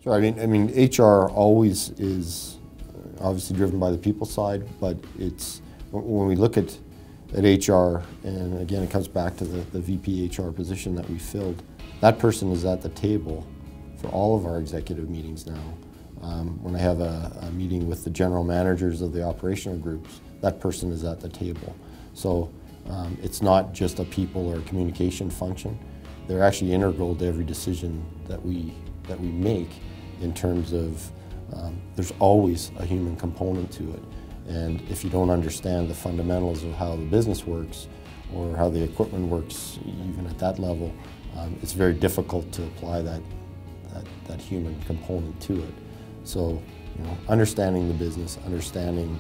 Sure. I mean, HR always is obviously driven by the people side, but it's when we look at HR, and again, it comes back to the VP HR position that we filled. That person is at the table for all of our executive meetings now. When I have a meeting with the general managers of the operational groups, that person is at the table. So it's not just a people or a communication function. They're actually integral to every decision that we make in terms of there's always a human component to it. And if you don't understand the fundamentals of how the business works or how the equipment works, even at that level, it's very difficult to apply that human component to it. So, understanding the business, understanding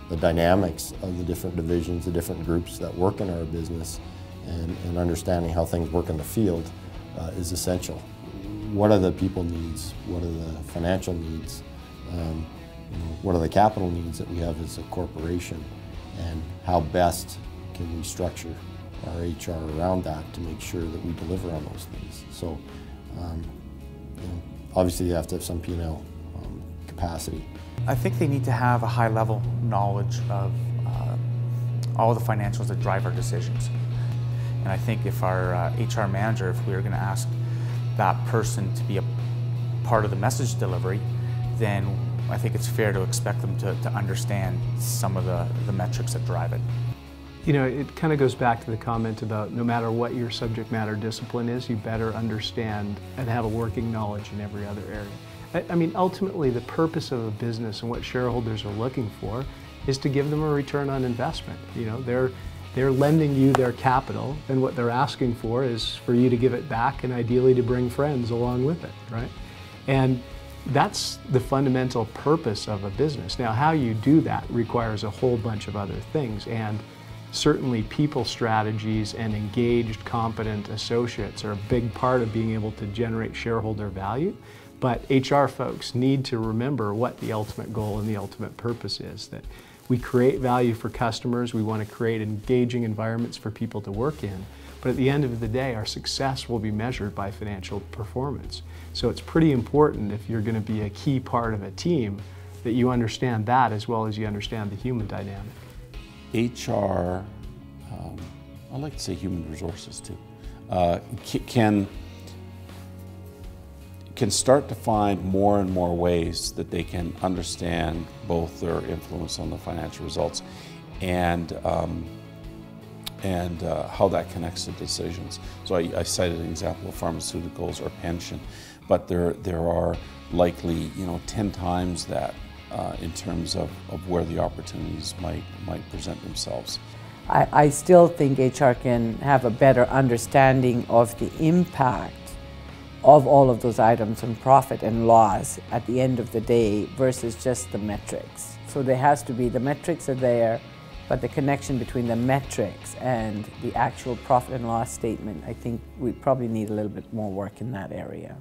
the dynamics of the different divisions, the different groups that work in our business, and understanding how things work in the field is essential. What are the people needs? What are the financial needs? What are the capital needs that we have as a corporation? And how best can we structure our HR around that to make sure that we deliver on those things? So, obviously you have to have some P&L capacity. I think they need to have a high-level knowledge of all the financials that drive our decisions. And I think if our HR manager, if we were going to ask that person to be a part of the message delivery, then I think it's fair to expect them to understand some of the metrics that drive it. It kind of goes back to the comment about no matter what your subject matter discipline is, you better understand and have a working knowledge in every other area. I mean, ultimately, the purpose of a business and what shareholders are looking for is to give them a return on investment. They're lending you their capital, and what they're asking for is for you to give it back and ideally to bring friends along with it, right? And that's the fundamental purpose of a business. Now, how you do that requires a whole bunch of other things, and certainly people strategies and engaged, competent associates are a big part of being able to generate shareholder value. But HR folks need to remember what the ultimate goal and the ultimate purpose is, that we create value for customers, we want to create engaging environments for people to work in, but at the end of the day, our success will be measured by financial performance. So it's pretty important, if you're going to be a key part of a team, that you understand that as well as you understand the human dynamic. HR, I like to say human resources too, can start to find more and more ways that they can understand both their influence on the financial results and how that connects to decisions. So I cited an example of pharmaceuticals or pension, but there are likely 10 times that in terms of where the opportunities might present themselves. I still think HR can have a better understanding of the impact of all of those items on profit and loss at the end of the day versus just the metrics. So there has to be, the metrics are there, but the connection between the metrics and the actual profit and loss statement, I think we probably need a little bit more work in that area.